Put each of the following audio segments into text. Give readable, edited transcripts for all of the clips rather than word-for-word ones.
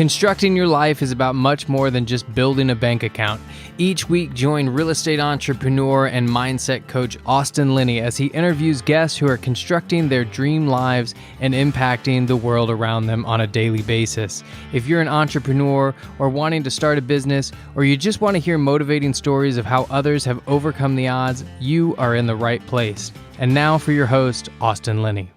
Constructing your life is about much more than just building a bank account. Each week, join real estate entrepreneur and mindset coach Austin Linney as he interviews guests who are constructing their dream lives and impacting the world around them on a daily basis. If you're an entrepreneur or wanting to start a business, or you just want to hear motivating stories of how others have overcome the odds, you are in the right place. And now for your host, Austin Linney.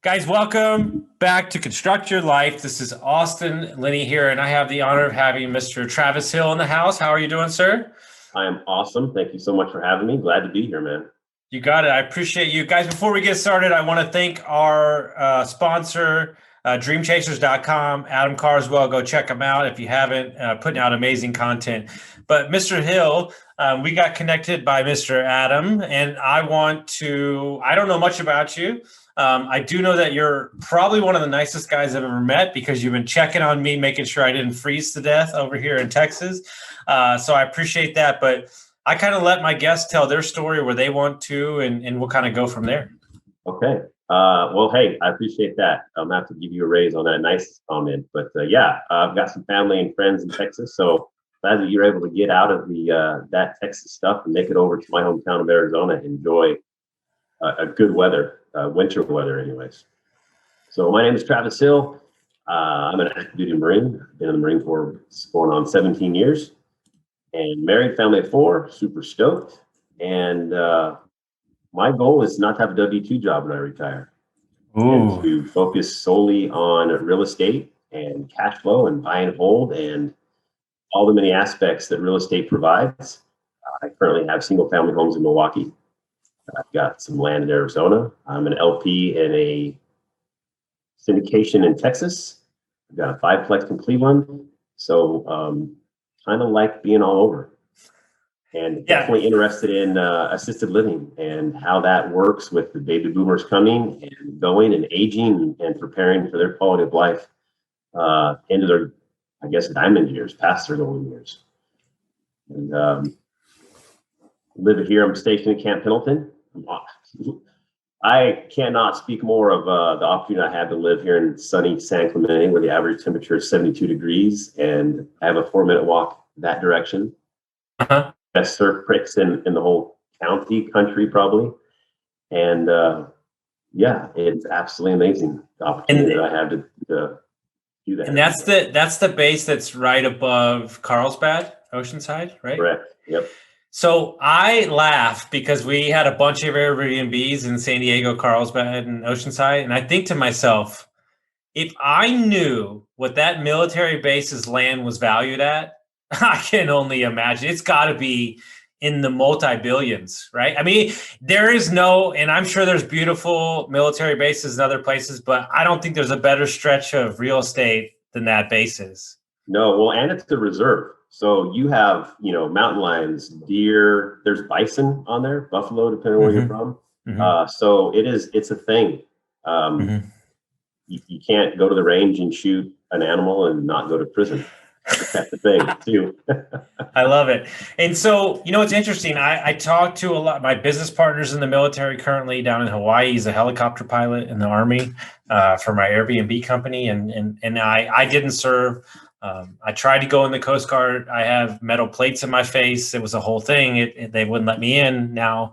Guys, welcome back to Construct Your Life. This is Austin Linney here, and I have the honor of having Mr. Travis Hill in the house. How are you doing, sir? I am awesome. Thank you so much for having me. Glad to be here, man. You got it. I appreciate you. Guys, before we get started, I want to thank our sponsor, dreamchasers.com, Adam Carswell. Go check him out if you haven't, putting out amazing content. But Mr. Hill, we got connected by Mr. Adam, and I don't know much about you. I do know that you're probably one of the nicest guys I've ever met because you've been checking on me, making sure I didn't freeze to death over here in Texas. So I appreciate that. But I kind of let my guests tell their story where they want to, and we'll kind of go from there. Okay. Well, hey, I appreciate that. I'm going to have to give you a raise on that nice comment. But I've got some family and friends in Texas. So glad that you're able to get out of that Texas stuff and make it over to my hometown of Arizona and enjoy a good weather. Winter weather anyways. So my name is Travis Hill. I'm an active duty Marine. I've been in the Marine Corps going on 17 years and married, family of 4, super stoked. And my goal is not to have a W-2 job when I retire. And to focus solely on real estate and cash flow and buy and hold and all the many aspects that real estate provides. I currently have single family homes in Milwaukee. I've got some land in Arizona. I'm an LP in a syndication in Texas. I've got a 5-plex in Cleveland. So kind of like being all over. And definitely interested in assisted living and how that works with the baby boomers coming and going and aging and preparing for their quality of life into their, I guess, diamond years, past their golden years. And live here. I'm stationed in Camp Pendleton. I cannot speak more of the opportunity I had to live here in sunny San Clemente, where the average temperature is 72 degrees, and I have a 4-minute walk that direction. Best surf pricks in the whole country, probably. And it's absolutely amazing the opportunity that I have to do that. And that's the base that's right above Carlsbad, Oceanside, right? Correct. Yep. So I laugh because we had a bunch of Airbnbs in San Diego, Carlsbad, and Oceanside. And I think to myself, if I knew what that military base's land was valued at, I can only imagine. It's got to be in the multi-billions, right? I mean, there is no, and I'm sure there's beautiful military bases in other places, but I don't think there's a better stretch of real estate than that base is. No, well, and it's the reserve. So you have, mountain lions, deer, there's bison on there, buffalo, depending on where you're from. So it's a thing. You can't go to the range and shoot an animal and not go to prison. That's the thing too. I love it. And so, it's interesting. I talk to a lot of my business partners in the military currently down in Hawaii. He's a helicopter pilot in the Army for my Airbnb company. And I didn't serve. I tried to go in the Coast Guard. I have metal plates in my face. It was a whole thing. They wouldn't let me in. Now,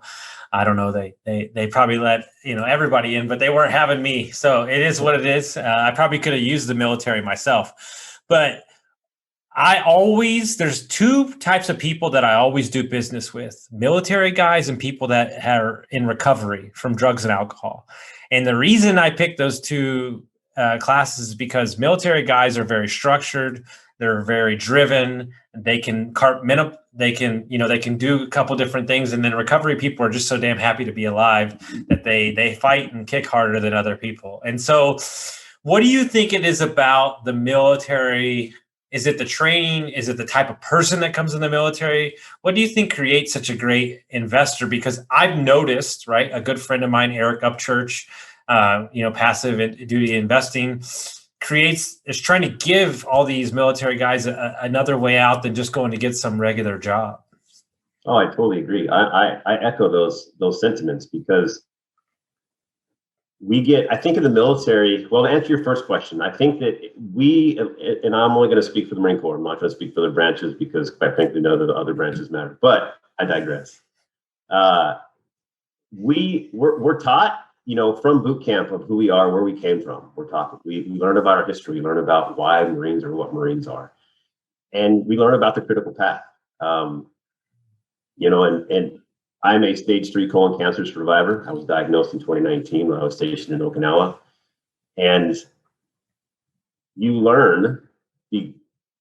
I don't know. They probably let everybody in, but they weren't having me. So it is what it is. I probably could have used the military myself, but there's 2 types of people that I always do business with: military guys and people that are in recovery from drugs and alcohol. And the reason I picked those 2 classes is because military guys are very structured. They're very driven. They can they can do a couple different things. And then recovery people are just so damn happy to be alive that they fight and kick harder than other people. And so what do you think it is about the military? Is it the training? Is it the type of person that comes in the military? What do you think creates such a great investor? Because I've noticed, right, a good friend of mine, Eric Upchurch, passive duty investing, is trying to give all these military guys another way out than just going to get some regular job. Oh, I totally agree. I echo those sentiments because I think in the military, well, to answer your first question, I think that and I'm only going to speak for the Marine Corps. I'm not going to speak for the branches because quite frankly, none of the other branches matter, but I digress. We're taught, from boot camp of who we are, where we came from. We're taught, we learn about our history, we learn about why Marines are what Marines are. And we learn about the critical path. And I'm a stage 3 colon cancer survivor. I was diagnosed in 2019 when I was stationed in Okinawa. And you learn in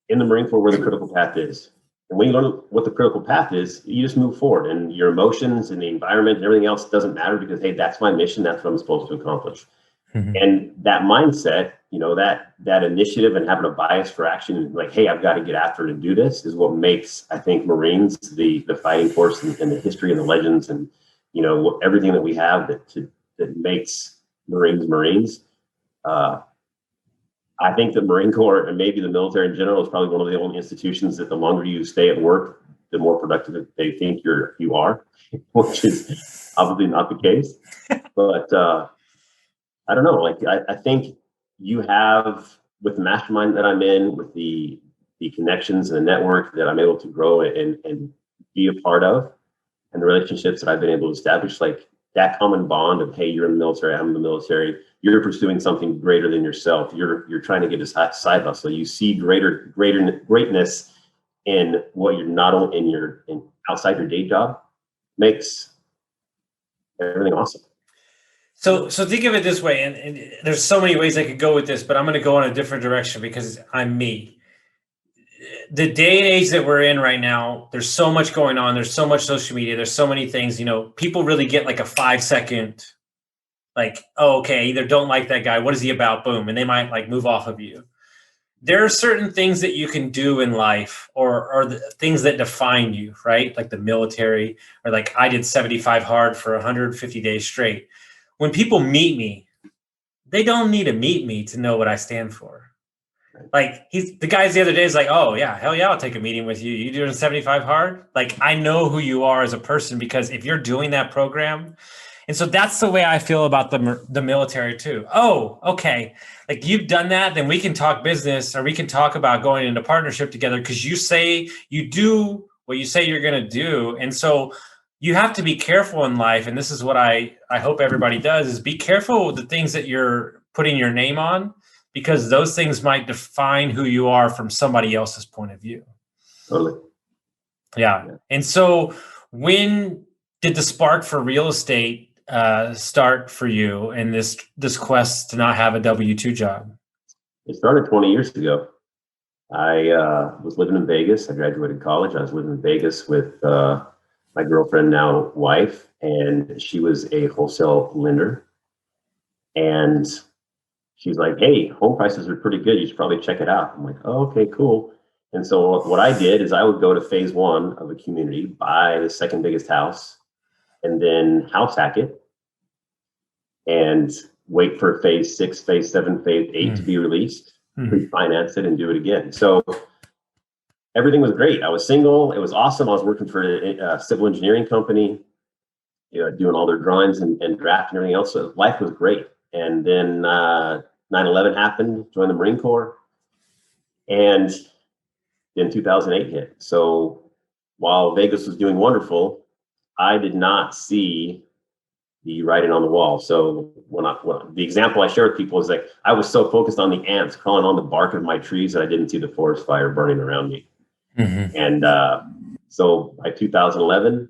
the Marine Corps where the critical path is. And when you learn what the critical path is, you just move forward, and your emotions and the environment and everything else doesn't matter because, hey, that's my mission. That's what I'm supposed to accomplish. Mm-hmm. And that mindset, that initiative and having a bias for action, like, hey, I've got to get after it and do this, is what makes, I think, Marines the fighting force and the history and the legends and, everything that we have that makes Marines. I think the Marine Corps and maybe the military in general is probably one of the only institutions that the longer you stay at work, the more productive they think you are, which is obviously not the case. But I don't know. Like I think you have, with the mastermind that I'm in, with the connections and the network that I'm able to grow and be a part of, and the relationships that I've been able to establish, like that common bond of, hey, you're in the military, I'm in the military, you're pursuing something greater than yourself. You're trying to get a side hustle. You see greatness in what you're not only in outside your day job, makes everything awesome. So think of it this way, and there's so many ways I could go with this, but I'm going to go in a different direction because I'm me. The day and age that we're in right now, there's so much going on. There's so much social media. There's so many things, people really get like a 5-second, like, oh, okay, either don't like that guy. What is he about? Boom. And they might like move off of you. There are certain things that you can do in life or the things that define you, right? Like the military, or like I did 75 hard for 150 days straight. When people meet me, they don't need to meet me to know what I stand for. Like the guys the other day is like, oh yeah, hell yeah, I'll take a meeting with you. You doing 75 hard? Like I know who you are as a person, because if you're doing that program. And so that's the way I feel about the military too. Oh, okay. Like you've done that, then we can talk business, or we can talk about going into partnership together because you say you do what you say you're going to do. And so you have to be careful in life. And this is what I hope everybody does, is be careful with the things that you're putting your name on, because those things might define who you are from somebody else's point of view. Totally. Yeah. And so when did the spark for real estate start for you in this quest to not have a W-2 job? It started 20 years ago. I was living in Vegas. I graduated college. I was living in Vegas with my girlfriend, now wife, and she was a wholesale lender. And she's like, hey, home prices are pretty good. You should probably check it out. I'm like, oh, okay, cool. And so what I did is I would go to phase 1 of a community, buy the second biggest house, and then house hack it and wait for phase 6, phase 7, phase 8 to be released, refinance it and do it again. So everything was great. I was single. It was awesome. I was working for a civil engineering company, doing all their drawings and draft and everything else. So life was great. And then 9/11 happened, joined the Marine Corps, and then 2008 hit. So while Vegas was doing wonderful, I did not see the writing on the wall. So when the example I share with people is like, I was so focused on the ants crawling on the bark of my trees that I didn't see the forest fire burning around me. Mm-hmm. And so by 2011,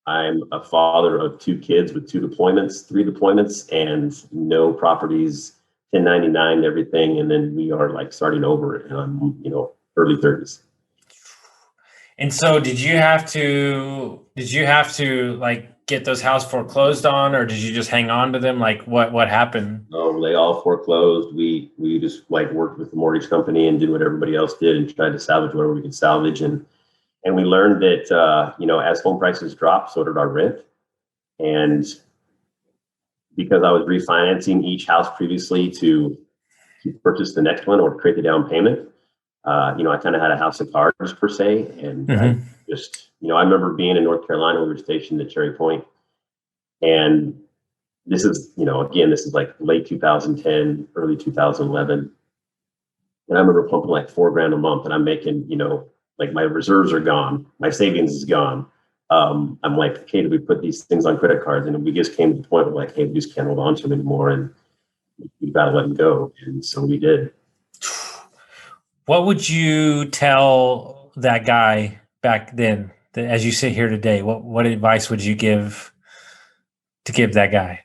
I'm a father of 2 kids with 3 deployments, and no properties, 1099, everything. And then we are like starting over, and I'm, early 30s. And so did you have to like get those houses foreclosed on, or did you just hang on to them? Like what happened? Oh, they all foreclosed. We just like worked with the mortgage company and did what everybody else did and tried to salvage whatever we could salvage. And we learned that, as home prices dropped, so did our rent. And because I was refinancing each house previously to purchase the next one or create the down payment, I kind of had a house of cards per se. And I just, I remember being in North Carolina. We were stationed at Cherry Point, and this is, again, this is like late 2010, early 2011. And I remember pumping like $4,000 a month, and I'm making, like my reserves are gone, my savings is gone. I'm like, okay, do we put these things on credit cards? And we just came to the point of like, hey, we just can't hold on to them anymore, and we got to let them go. And so we did. What would you tell that guy back then, as you sit here today? What advice would you give that guy?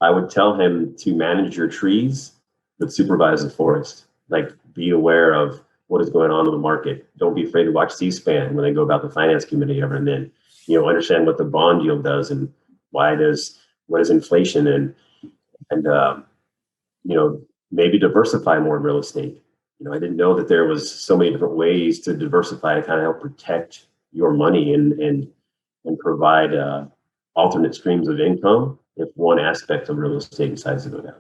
I would tell him to manage your trees, but supervise the forest. Like, be aware of what is going on in the market. Don't be afraid to watch C-SPAN when they go about the finance committee every and then. Understand what the bond yield does and what is inflation, and maybe diversify more in real estate. I didn't know that there was so many different ways to diversify to kind of help protect your money and provide alternate streams of income if one aspect of real estate decides to go down.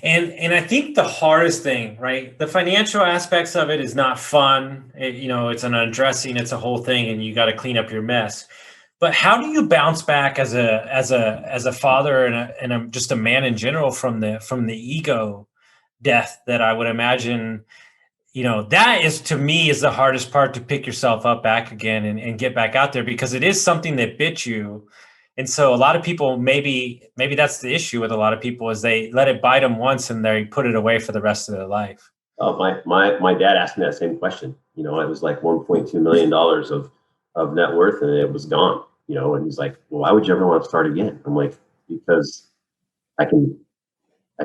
And I think the hardest thing, right? The financial aspects of it is not fun. It's an undressing, it's a whole thing, and you got to clean up your mess. But how do you bounce back as a father and just a man in general from the ego death that I would imagine, that is, to me, is the hardest part, to pick yourself up back again and get back out there, because it is something that bit you. And so a lot of people, maybe that's the issue with a lot of people, is they let it bite them once and they put it away for the rest of their life. Oh, my dad asked me that same question. It was like $1.2 million of net worth, and it was gone. And he's like, well, why would you ever want to start again? I'm like, because I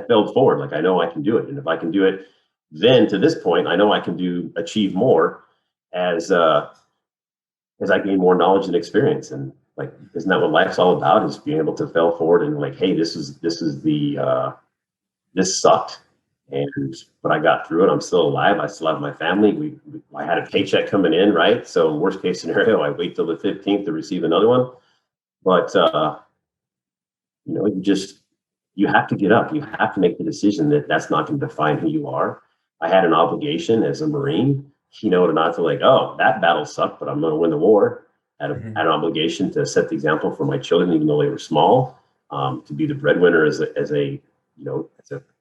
failed forward. Like, I know I can do it. And if I can do it then to this point, I know I can achieve more as I gain more knowledge and experience. And like, isn't that what life's all about, is being able to fail forward and like, hey, this sucked. But I got through it. I'm still alive. I still have my family. I had a paycheck coming in, right? So worst case scenario, I wait till the 15th to receive another one. But you have to get up. You have to make the decision that that's not going to define who you are. I had an obligation as a Marine, to not to like, oh, that battle sucked, but I'm going to win the war. I had an obligation to set the example for my children, even though they were small, to be the breadwinner as a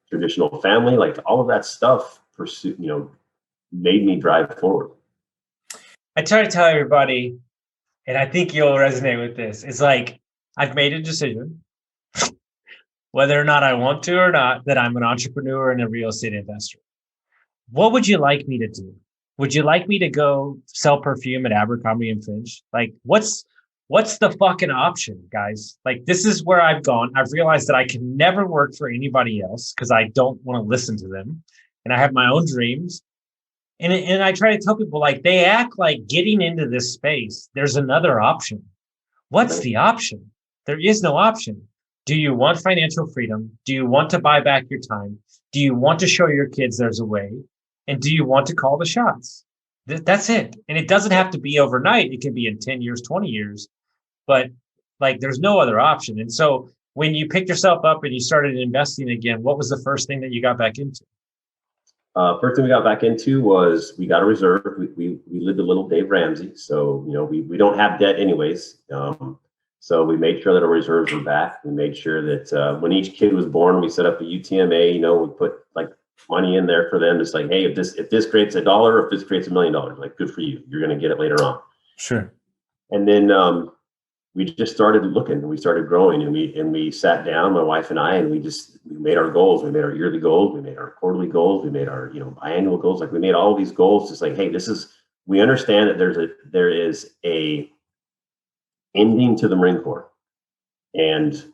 traditional family. Like, all of that stuff made me drive forward. I try to tell everybody, and I think you'll resonate with this, it's like, I've made a decision, whether or not I want to or not, that I'm an entrepreneur and a real estate investor. What would you like me to do? Would you like me to go sell perfume at Abercrombie and Fitch? Like, what's the fucking option, guys? Like, this is where I've gone. I've realized that I can never work for anybody else because I don't want to listen to them. And I have my own dreams. And I try to tell people, like, they act like getting into this space, there's another option. What's the option? There is no option. Do you want financial freedom? Do you want to buy back your time? Do you want to show your kids there's a way? And do you want to call the shots? That's it. And it doesn't have to be overnight. It can be in 10 years, 20 years. But like, there's no other option. And so when you picked yourself up and you started investing again, what was the first thing that you got back into? First thing we got back into was we got a reserve. We lived a little Dave Ramsey. So, we don't have debt anyways. So we made sure that our reserves were back. We made sure that when each kid was born, we set up a UTMA, we put like money in there for them. It's like, hey, if this creates $1 or if this creates $1 million, like, good for you. You're going to get it later on. Sure. And then we just started looking, and we started growing, and we sat down, my wife and I, and we made our goals. We made our yearly goals. We made our quarterly goals. We made our, biannual goals. Like, we made all these goals. Just like, hey, we understand that there is a ending to the Marine Corps, and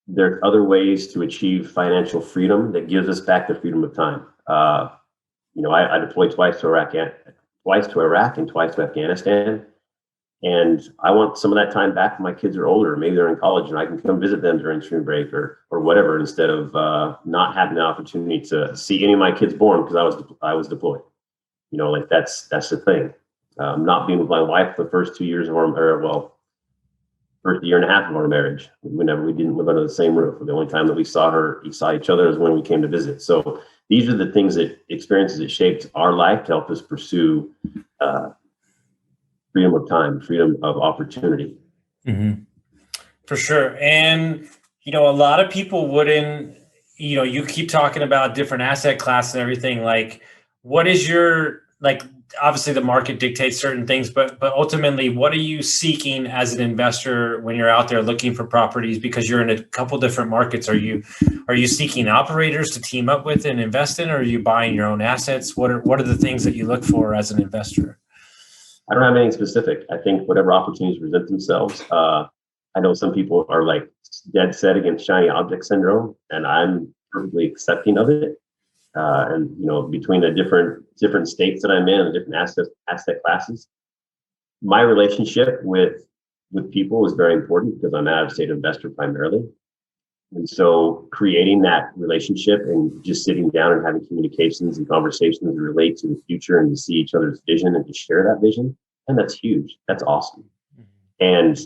there's other ways to achieve financial freedom that gives us back the freedom of time. I deployed twice to Iraq and twice to Afghanistan. And I want some of that time back when my kids are older. Maybe they're in college and I can come visit them during spring break or whatever, instead of not having the opportunity to see any of my kids born because I was deployed. Like, that's the thing. Not being with my wife the first 2 years of first year and a half of our marriage. We didn't live under the same roof. The only time that we saw each other is when we came to visit. So these are the experiences that shaped our life to help us pursue freedom of time, freedom of opportunity. Mm-hmm. For sure. And, a lot of people wouldn't, you keep talking about different asset classes and everything. Like, what is your, like, obviously the market dictates certain things, but ultimately, what are you seeking as an investor when you're out there looking for properties? Because you're in a couple different markets. Are you seeking operators to team up with and invest in, or are you buying your own assets? What are the things that you look for as an investor? I don't have anything specific. I think whatever opportunities present themselves. I know some people are like dead set against shiny object syndrome, and I'm perfectly accepting of it. And between the different states that I'm in, the different asset classes, my relationship with people is very important because I'm an out-of-state investor primarily. And so creating that relationship and just sitting down and having communications and conversations that relate to the future and to see each other's vision and to share that vision, and that's huge. That's awesome. And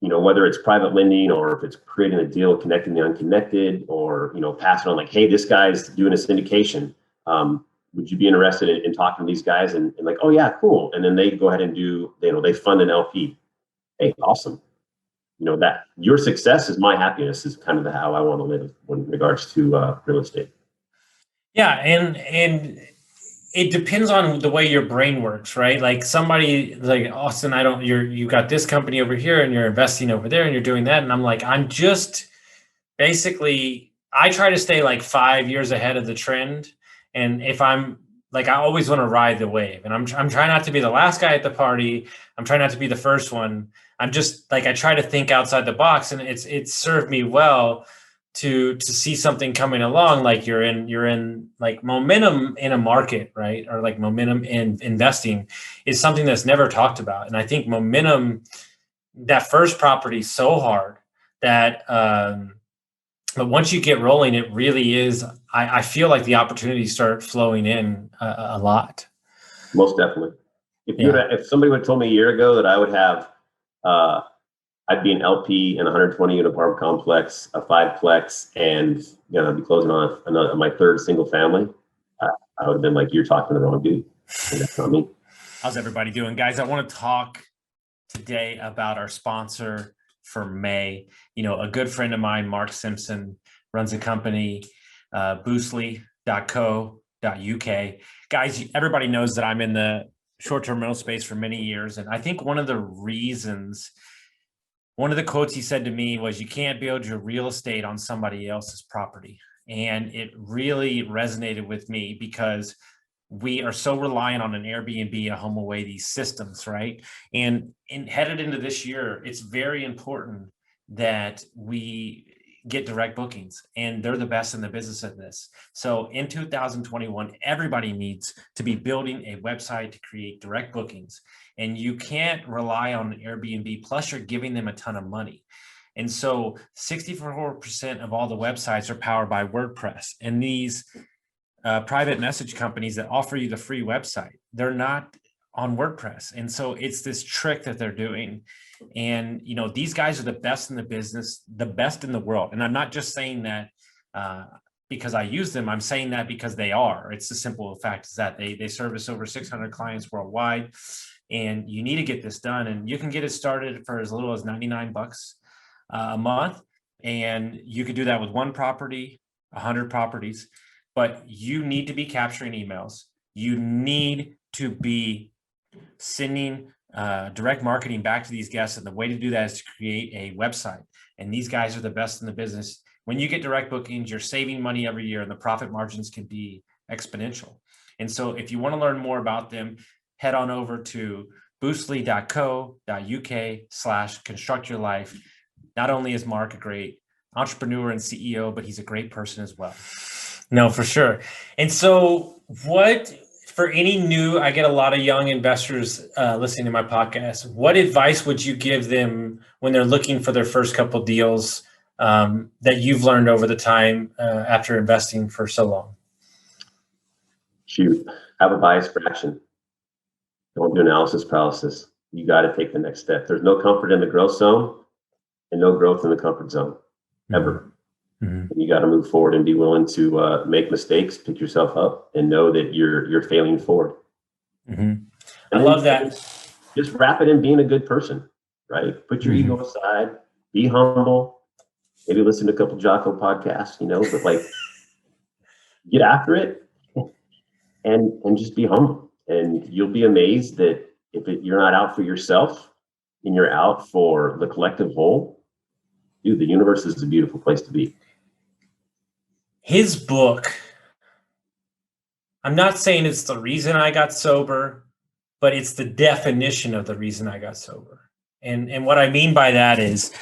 whether it's private lending or if it's creating a deal, connecting the unconnected, or passing on like, hey, this guy's doing a syndication. Would you be interested in talking to these guys? And like, oh yeah, cool. And then they go ahead and do, they fund an LP. Hey, awesome. That your success is my happiness is kind of how I want to live in regards to real estate. Yeah, and it depends on the way your brain works, right? Like somebody like Austin, you got this company over here and you're investing over there and you're doing that. And I'm like, I'm just basically, I try to stay like 5 years ahead of the trend. And if I'm like, I always want to ride the wave, and I'm trying not to be the last guy at the party. I'm trying not to be the first one. I'm just like, I try to think outside the box, and it's served me well to see something coming along. Like you're in like momentum in a market, right? Or like momentum in investing is something that's never talked about. And I think momentum, that first property is so hard that, but once you get rolling, it really is. I feel like the opportunities start flowing in a lot. Most definitely. If somebody would have told me a year ago that I would have, I'd be an LP in a 120 unit apartment complex, a 5-plex, and I'd be closing on my third single family, I would have been like, "You're talking to the wrong dude." And that's not me. How's everybody doing, guys? I want to talk today about our sponsor for May. A good friend of mine, Mark Simpson, runs a company, boostly.co.uk. Guys, everybody knows that I'm in the short-term rental space for many years. And I think one of the quotes he said to me was, you can't build your real estate on somebody else's property. And it really resonated with me because we are so reliant on an Airbnb, a HomeAway, these systems, right? And headed into this year, it's very important that we get direct bookings, and they're the best in the business of this. So in 2021, everybody needs to be building a website to create direct bookings, and you can't rely on Airbnb, plus you're giving them a ton of money. And so 64% of all the websites are powered by WordPress, and these private message companies that offer you the free website, they're not on WordPress. And so it's this trick that they're doing. And, these guys are the best in the business, the best in the world. And I'm not just saying that because I use them. I'm saying that because they are. It's the simple fact is that they service over 600 clients worldwide, and you need to get this done. And you can get it started for as little as $99 a month. And you could do that with one property, 100 properties, but you need to be capturing emails. You need to be sending direct marketing back to these guests. And the way to do that is to create a website. And these guys are the best in the business. When you get direct bookings, you're saving money every year, and the profit margins can be exponential. And so if you want to learn more about them, head on over to boostly.co.uk/constructyourlife. Not only is Mark a great entrepreneur and CEO, but he's a great person as well. No, for sure. And so for any new, I get a lot of young investors listening to my podcast. What advice would you give them when they're looking for their first couple deals that you've learned over the time after investing for so long? Shoot, have a bias for action. Don't do analysis paralysis. You got to take the next step. There's no comfort in the growth zone and no growth in the comfort zone, ever. Mm-hmm. You got to move forward and be willing to make mistakes, pick yourself up, and know that you're failing forward. Mm-hmm. I love that. Just wrap it in being a good person. right? Put your ego aside, be humble, maybe listen to a couple Jocko podcasts, but like get after it and just be humble. And you'll be amazed that you're not out for yourself and you're out for the collective whole, dude, the universe is a beautiful place to be. His book, I'm not saying it's the reason I got sober, but it's the definition of the reason I got sober. And what I mean by that is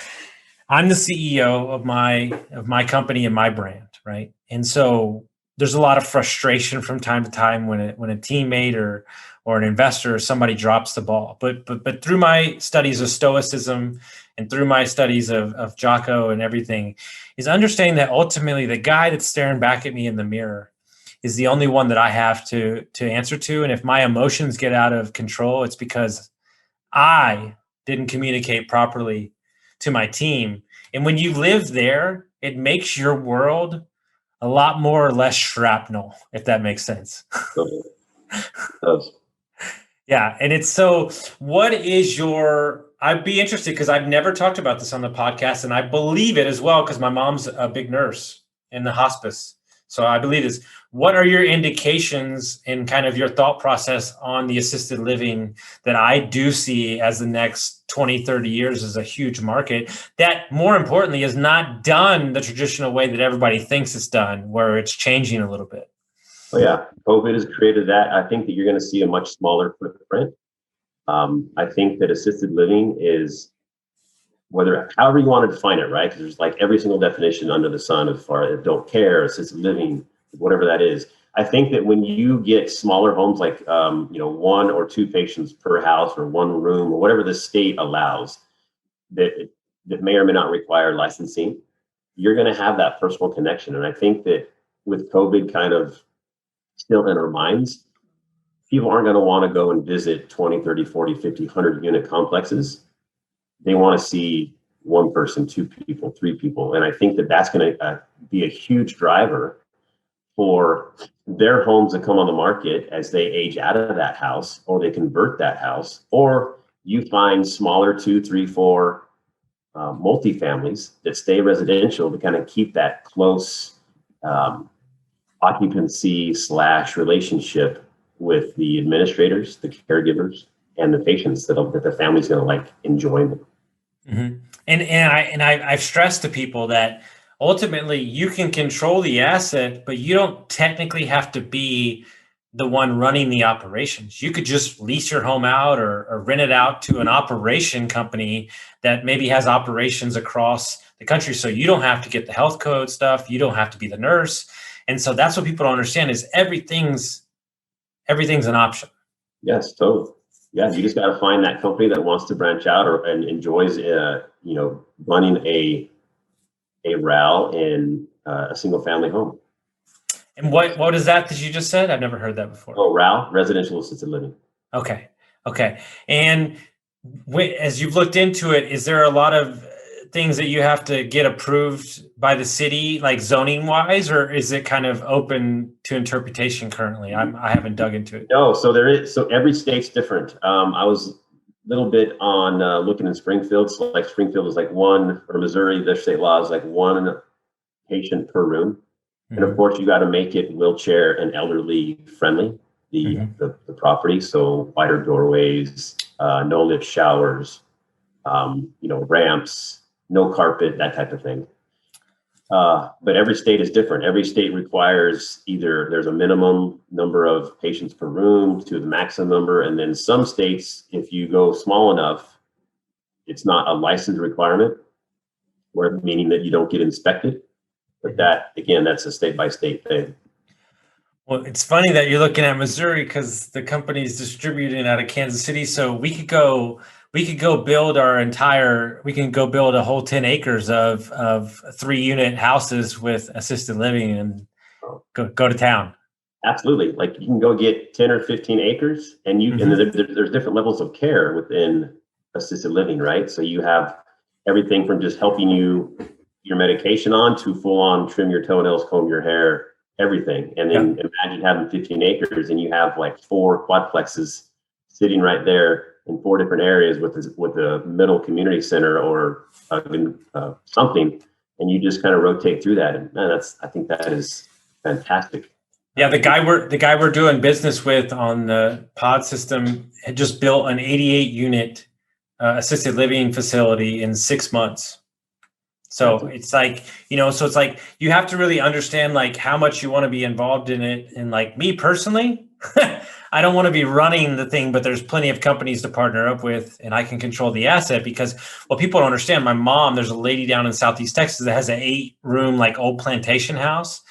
I'm the CEO of my company and my brand, right? And so there's a lot of frustration from time to time when a teammate or an investor or somebody drops the ball. But through my studies of Stoicism and through my studies of Jocko and everything, is understanding that ultimately the guy that's staring back at me in the mirror is the only one that I have to answer to. And if my emotions get out of control, it's because I didn't communicate properly to my team. And when you live there, it makes your world a lot more or less shrapnel, if that makes sense. Yeah. And it's so, what is I'd be interested because I've never talked about this on the podcast, and I believe it as well because my mom's a big nurse in the hospice. So I believe this. What are your indications and kind of your thought process on the assisted living that I do see as the next 20, 30 years as a huge market that, more importantly, is not done the traditional way that everybody thinks it's done, where it's changing a little bit? Oh yeah, COVID has created that. I think that you're going to see a much smaller footprint. I think that assisted living is, however you want to define it, right? Because there's like every single definition under the sun as far as adult care, assisted living, whatever that is. I think that when you get smaller homes, like one or two patients per house or one room or whatever the state allows, that may or may not require licensing, you're going to have that personal connection. And I think that with COVID kind of still in our minds, people aren't going to want to go and visit 20, 30, 40, 50, 100 unit complexes. They want to see one person, two people, three people. And I think that that's going to be a huge driver for their homes that come on the market as they age out of that house, or they convert that house, or you find smaller 2, 3, 4 multifamilies that stay residential to kind of keep that close occupancy / relationship with the administrators, the caregivers, and the patients that the family's going to like enjoy them. Mm-hmm. And I've stressed to people that ultimately you can control the asset, but you don't technically have to be the one running the operations. You could just lease your home out or rent it out to an operation company that maybe has operations across the country. So you don't have to get the health code stuff. You don't have to be the nurse. And so that's what people don't understand is everything's an option. Yes, totally. Yeah, you just got to find that company that wants to branch out and enjoys, running a RAL in a single family home. And what is that you just said? I've never heard that before. Oh, RAL, residential assisted living. Okay. And as you've looked into it, is there a lot of things that you have to get approved by the city, like zoning wise, or is it kind of open to interpretation currently? I haven't dug into it. No, so there is. So every state's different. I was a little bit on looking in Springfield. So like Springfield is like one, or Missouri, their state law is like one patient per room. Mm-hmm. And of course, you got to make it wheelchair and elderly friendly, the property. So wider doorways, no lift showers, ramps, no carpet, that type of thing. But every state is different. Every state requires either there's a minimum number of patients per room to the maximum number. And then some states, if you go small enough, it's not a license requirement, meaning that you don't get inspected. But that, again, that's a state by state thing. Well, it's funny that you're looking at Missouri because the company's distributing out of Kansas City. So we could go build a whole 10 acres of 3-unit houses with assisted living and go to town. Absolutely. Like you can go get 10 or 15 acres and and there's different levels of care within assisted living, right? So you have everything from just helping you your medication on to full on trim your toenails, comb your hair, everything. And then imagine having 15 acres and you have like 4 quadplexes sitting right there in 4 different areas with a middle community center or something, and you just kind of rotate through that. And man, I think that is fantastic. Yeah, the guy we're doing business with on the pod system had just built an 88 unit assisted living facility in 6 months. So it's like, so it's like you have to really understand like how much you want to be involved in it. And like me personally, I don't want to be running the thing, but there's plenty of companies to partner up with, and I can control the asset because what people don't understand, my mom, there's a lady down in Southeast Texas that has an 8-room like old plantation house,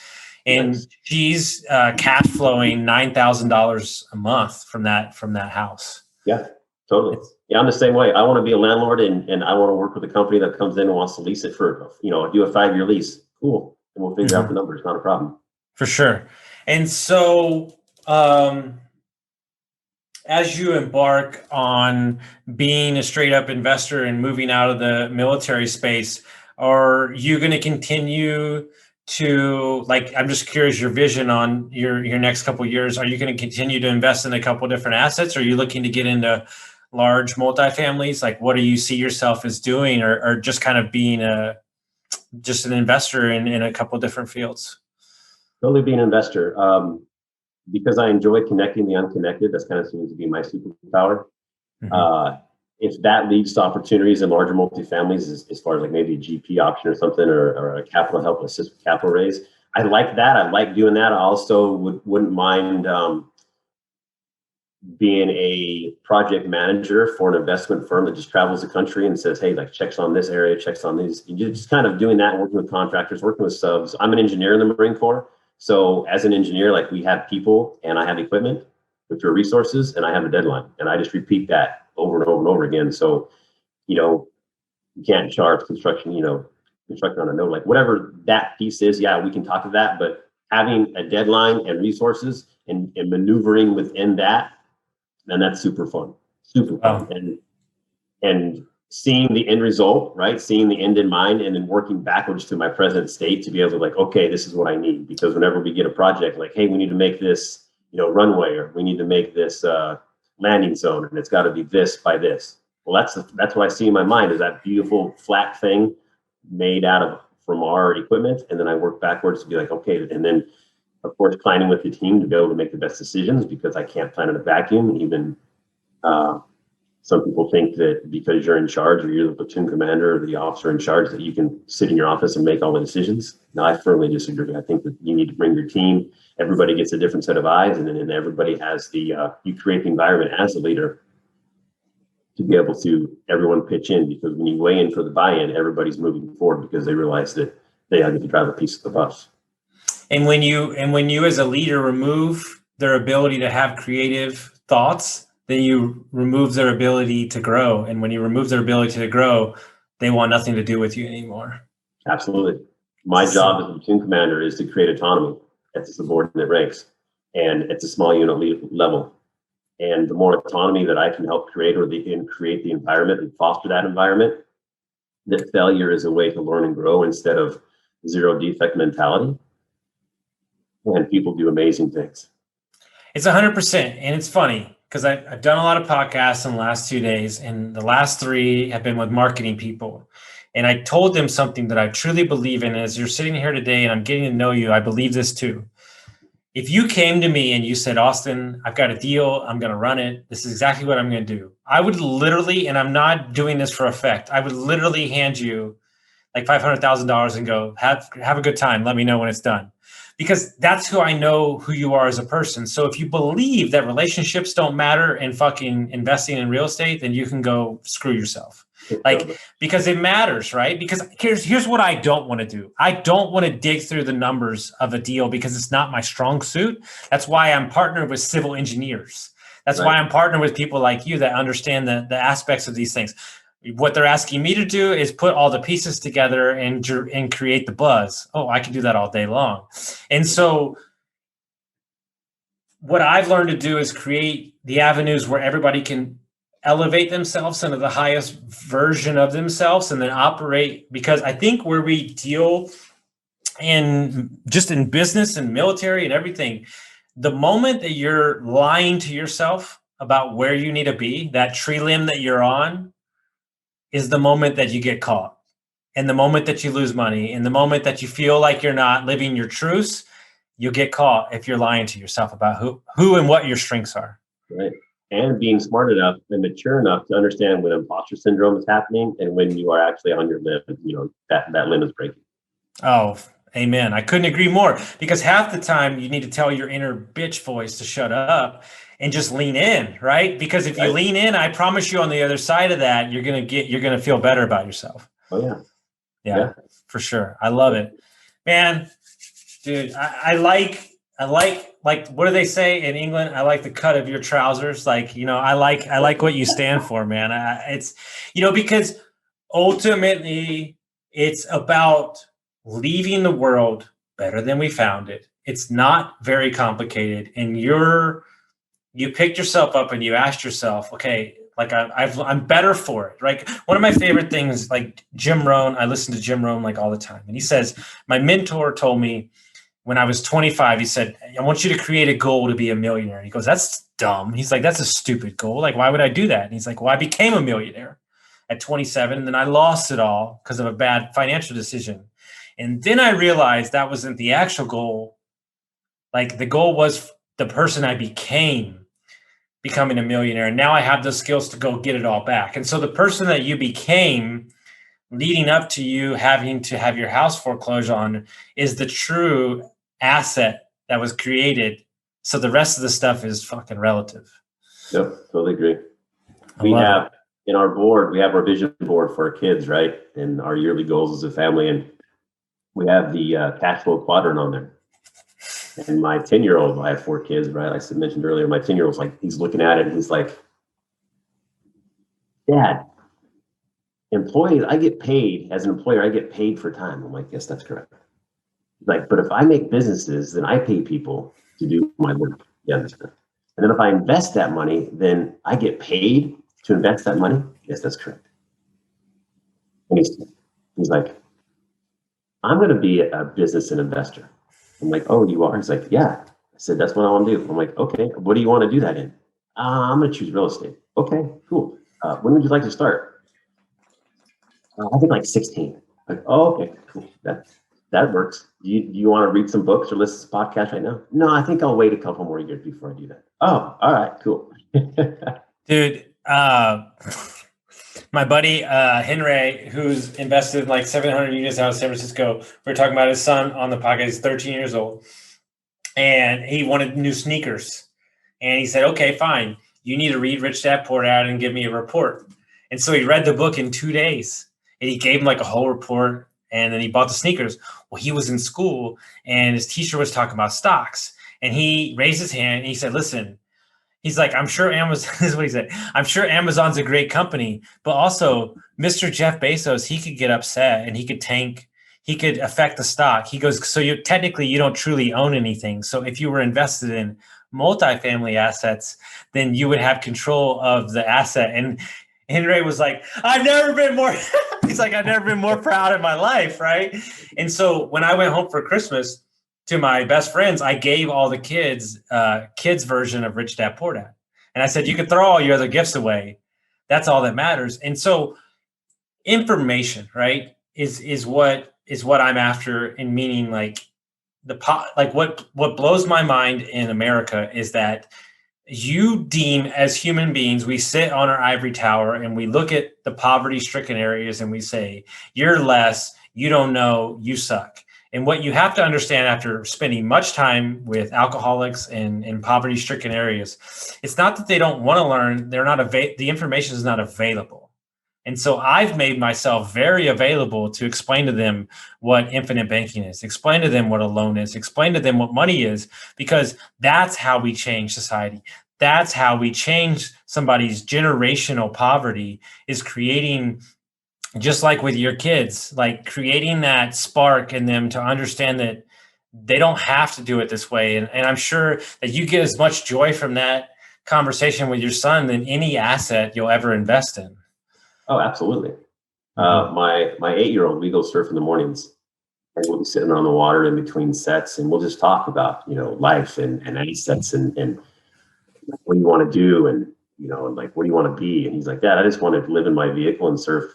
and she's cash flowing $9,000 a month from that house. Yeah, totally. Yeah, I'm the same way. I want to be a landlord, and I want to work with a company that comes in and wants to lease it for, do a 5-year lease. Cool. And we'll figure out the numbers. Not a problem. For sure. And so as you embark on being a straight up investor and moving out of the military space, are you going to continue to, like, I'm just curious your vision on your next couple of years. Are you going to continue to invest in a couple of different assets? Are you looking to get into large multifamilies? Like, what do you see yourself as doing, or just kind of being just an investor in a couple of different fields? Totally being an investor. Because I enjoy connecting the unconnected, that's kind of seems to be my superpower. Mm-hmm. If that leads to opportunities in larger multifamilies, as far as like maybe a GP option or something, or a capital help assist with capital raise, I like that. I like doing that. I also wouldn't mind being a project manager for an investment firm that just travels the country and says, hey, like checks on this area, checks on these. You're just kind of doing that, working with contractors, working with subs. I'm an engineer in the Marine Corps. So as an engineer, like we have people and I have equipment, which are resources, and I have a deadline. And I just repeat that over and over and over again. So, you can't charge construction on a note, like whatever that piece is. Yeah, we can talk to that, but having a deadline and resources and maneuvering within that, then that's super fun. Super fun. Wow. And seeing the end result, right? Seeing the end in mind, and then working backwards to my present state to be able to like, okay, this is what I need. Because whenever we get a project like, hey, we need to make this, runway, or we need to make this landing zone, and it's got to be this by this. Well, that's what I see in my mind, is that beautiful flat thing made from our equipment. And then I work backwards to be like, okay, and then of course planning with the team to be able to make the best decisions, because I can't plan in a vacuum. Even some people think that because you're in charge, or you're the platoon commander or the officer in charge, that you can sit in your office and make all the decisions. No, I firmly disagree. I think that you need to bring your team. Everybody gets a different set of eyes, and then everybody has you create the environment as a leader to be able to everyone pitch in, because when you weigh in for the buy-in, everybody's moving forward because they realize that they have to drive a piece of the bus. And when you as a leader remove their ability to have creative thoughts, then you remove their ability to grow. And when you remove their ability to grow, they want nothing to do with you anymore. Absolutely. My job as a platoon commander is to create autonomy at the subordinate ranks and at the small unit level. And the more autonomy that I can help create, and create the environment and foster that environment, that failure is a way to learn and grow instead of zero defect mentality. And people do amazing things. It's 100%. And it's funny because I've done a lot of podcasts in the last 2 days, and the last 3 have been with marketing people. And I told them something that I truly believe in. As you're sitting here today and I'm getting to know you, I believe this too. If you came to me and you said, Austin, I've got a deal, I'm going to run it, this is exactly what I'm going to do, I would literally, and I'm not doing this for effect, I would literally hand you like $500,000 and go, have a good time. Let me know when it's done. Because that's who I know who you are as a person. So if you believe that relationships don't matter in fucking investing in real estate, then you can go screw yourself. Like, because it matters, right? Because here's what I don't want to do. I don't want to dig through the numbers of a deal because it's not my strong suit. That's why I'm partnered with civil engineers. That's why I'm partnered with people like you that understand the aspects of these things. What they're asking me to do is put all the pieces together and create the buzz. Oh, I can do that all day long. And so what I've learned to do is create the avenues where everybody can elevate themselves into the highest version of themselves and then operate. Because I think where we deal in just in business and military and everything, the moment that you're lying to yourself about where you need to be, that tree limb that you're on, is the moment that you get caught, and the moment that you lose money, and the moment that you feel like you're not living your truths, you'll get caught if you're lying to yourself about who and what your strengths are. Right. And being smart enough and mature enough to understand when imposter syndrome is happening and when you are actually on your limb, that limb is breaking. Oh, amen. I couldn't agree more, because half the time you need to tell your inner bitch voice to shut up and just lean in, right? Because if you lean in, I promise you on the other side of that, you're going to feel better about yourself. Oh yeah. Yeah, for sure. I love it, man. Dude, I like, what do they say in England? I like the cut of your trousers. Like, I like what you stand for, man. It's, because ultimately it's about leaving the world better than we found it. It's not very complicated. And you picked yourself up and you asked yourself, okay, like I'm better for it. Like, one of my favorite things, like Jim Rohn, I listen to Jim Rohn like all the time. And he says, my mentor told me when I was 25, he said, I want you to create a goal to be a millionaire. And he goes, that's dumb. He's like, that's a stupid goal. Like, why would I do that? And he's like, well, I became a millionaire at 27, and then I lost it all because of a bad financial decision. And then I realized that wasn't the actual goal. Like, the goal was the person I became becoming a millionaire. And now I have the skills to go get it all back. And so the person that you became leading up to you having to have your house foreclosed on is the true asset that was created. So the rest of the stuff is fucking relative. Yep, totally agree. We have in our board, we have our vision board for our kids, right? And our yearly goals as a family. And we have the cash flow quadrant on there. And my 10-year-old, I have 4 kids, right? Like I mentioned earlier, my 10-year-old's like, he's looking at it and he's like, Dad, employees, I get paid as an employer, I get paid for time. I'm like, yes, that's correct. Like, but if I make businesses, then I pay people to do my work. Yeah, that's correct. And then if I invest that money, then I get paid to invest that money. Yes, that's correct. And he's like, I'm going to be a business and investor. I'm like, oh, you are? He's like, yeah. I said, that's what I want to do. I'm like, okay, what do you want to do that in? I'm going to choose real estate. Okay, cool. When would you like to start? I think like 16. Like, oh, okay, cool. That works. Do you want to read some books or listen to this podcast right now? No, I think I'll wait a couple more years before I do that. Oh, all right, cool. Dude, my buddy Henry, who's invested in like 700 units out of San Francisco, we were talking about his son on the podcast. He's 13 years old, and he wanted new sneakers. And he said, okay, fine. You need to read Rich Dad Poor Dad and give me a report. And so he read the book in 2 days, and he gave him like a whole report, and then he bought the sneakers. Well, he was in school, and his teacher was talking about stocks, and he raised his hand, and he said, listen, he's like, I'm sure Amazon, this is what he said. I'm sure Amazon's a great company, but also Mr. Jeff Bezos, he could get upset and he could tank, he could affect the stock. He goes, so you technically, you don't truly own anything. So if you were invested in multifamily assets, then you would have control of the asset. And Henry was like, I've never been more, he's like, I've never been more proud in my life, right? And so when I went home for Christmas, to my best friends, I gave all the kids version of Rich Dad Poor Dad. And I said, you can throw all your other gifts away. That's all that matters. And so information, right, is what I'm after, in meaning like what blows my mind in America is that you deem, as human beings, we sit on our ivory tower and we look at the poverty stricken areas and we say, you're less, you don't know, you suck. And what you have to understand after spending much time with alcoholics and in poverty-stricken areas, it's not that they don't want to learn. The information is not available. And so I've made myself very available to explain to them what infinite banking is, explain to them what a loan is, explain to them what money is, because that's how we change society. That's how we change somebody's generational poverty, is creating, just like with your kids, like creating that spark in them to understand that they don't have to do it this way. And I'm sure that you get as much joy from that conversation with your son than any asset you'll ever invest in. Oh, absolutely. My 8-year-old, we go surf in the mornings, and we'll be sitting on the water in between sets, and we'll just talk about, life and assets and what do you want to do? And, and like, what do you want to be? And he's like, Dad, I just want to live in my vehicle and surf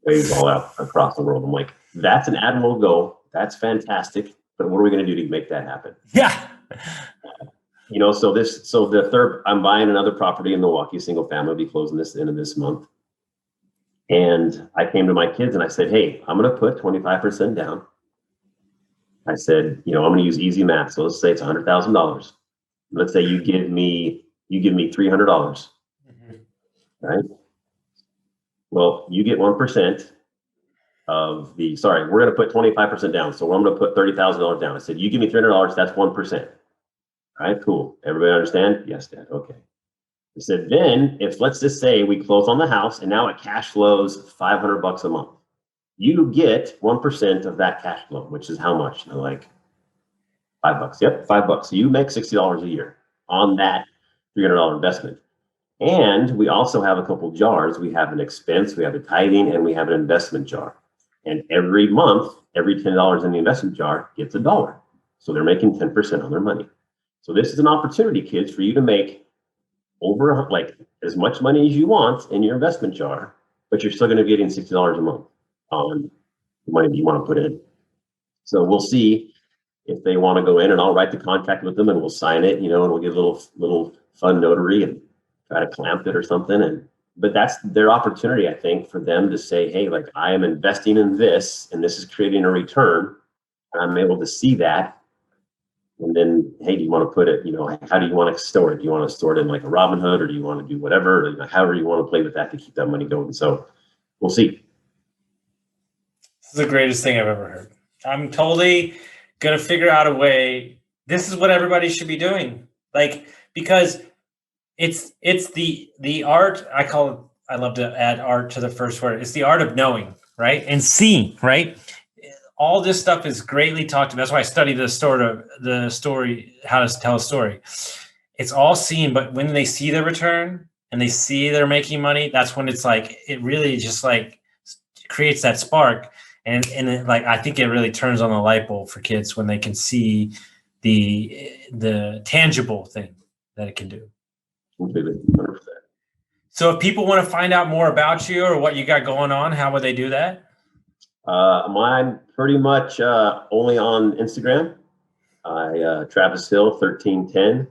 waves all out across the world. I'm like, that's an admirable goal. That's fantastic. But what are we going to do to make that happen? Yeah. So the third, I'm buying another property in Milwaukee, single family, be closing this end of this month. And I came to my kids and I said, hey, I'm going to put 25% down. I said, I'm going to use easy math. So let's say it's $100,000. Let's say you give me $300, mm-hmm. Right? Well, you get 1% of we're going to put 25% down. So I'm going to put $30,000 down. I said, you give me $300, that's 1%. All right, cool. Everybody understand? Yes, Dad. Okay. I said, then let's just say we close on the house and now it cash flows $500 a month. You get 1% of that cash flow, which is how much? And they're like, $5. Yep, $5. So you make $60 a year on that $300 investment. And we also have a couple jars. We have an expense, we have a tithing, and we have an investment jar. And every month, every $10 in the investment jar gets $1. So they're making 10% on their money. So this is an opportunity, kids, for you to make over as much money as you want in your investment jar, but you're still going to be getting $60 a month on the money that you want to put in. So we'll see if they want to go in, and I'll write the contract with them and we'll sign it, and we'll get a little fun notary and try to clamp it or something. But that's their opportunity, I think, for them to say, hey, like, I am investing in this and this is creating a return. And I'm able to see that. And then, hey, do you want to put it, how do you want to store it? Do you want to store it in like a Robinhood, or do you want to do whatever, or however you want to play with that to keep that money going? So we'll see. This is the greatest thing I've ever heard. I'm totally going to figure out a way. This is what everybody should be doing. Because it's the art. I love to add art to the first word. It's the art of knowing, right? And seeing, right? All this stuff is greatly talked about. That's why I study the story, how to tell a story. It's all seen, but when they see the return and they see they're making money, that's when it's like, it really just like creates that spark. And I think it really turns on the light bulb for kids when they can see the tangible thing that it can do. Completely, 100%. So if people want to find out more about you or what you got going on, how would they do that? I'm pretty much only on Instagram. Travis Hill 1310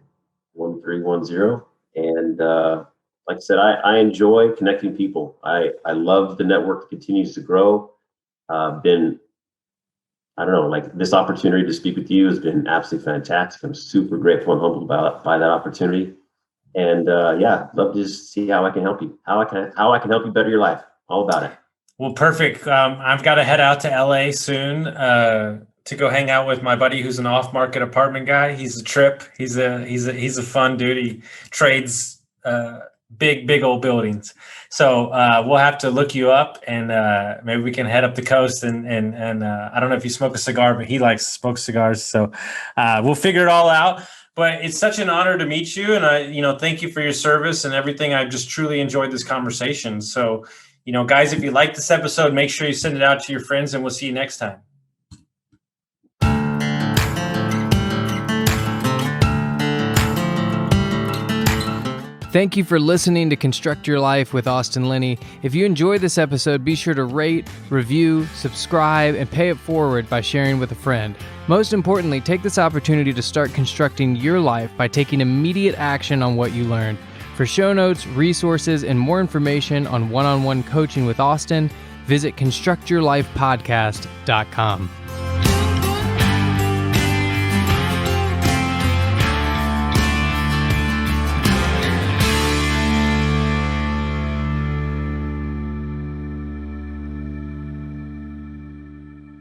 1310, and like I said, I enjoy connecting people. I love the network that continues to grow. This opportunity to speak with you has been absolutely fantastic. I'm super grateful and humbled by that opportunity. And love to just see how I can help you, how I can help you better your life. All about it. Well, perfect. I've got to head out to LA soon to go hang out with my buddy who's an off-market apartment guy. He's a trip. He's a fun dude. He trades big old buildings. So we'll have to look you up, and maybe we can head up the coast. And I don't know if you smoke a cigar, but he likes to smoke cigars. So we'll figure it all out. But it's such an honor to meet you, and I thank you for your service and everything. I've just truly enjoyed this conversation. So, guys, if you like this episode, make sure you send it out to your friends, and we'll see you next time. Thank you for listening to Construct Your Life with Austin Linney. If you enjoyed this episode, be sure to rate, review, subscribe, and pay it forward by sharing with a friend. Most importantly, take this opportunity to start constructing your life by taking immediate action on what you learned. For show notes, resources, and more information on one-on-one coaching with Austin, visit constructyourlifepodcast.com.